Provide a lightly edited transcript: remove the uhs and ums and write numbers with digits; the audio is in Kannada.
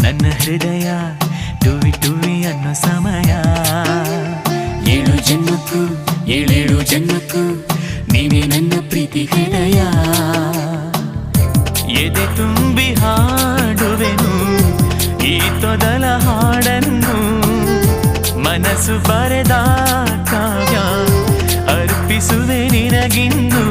ನನ್ನ ಹೃದಯ ಟುವಿ ಟುವಿ ಅನ್ನೋ ಸಮಯ. 7 ಜನ್ಮಕ್ಕೂ 7 ಜನ್ಮಕ್ಕೂ ನೀನೇ ನನ್ನ ಪ್ರೀತಿ ಹೃದಯ. ಎದೆ ತುಂಬಿ ಹಾಡುವೆನು ಈ ತೊದಲ ಹಾಡನ್ನು, ಮನಸ್ಸು ಬರೆದ ಕಾವ್ಯ ಅರ್ಪಿಸುವೆ ನಿನಗಿನ್ನು.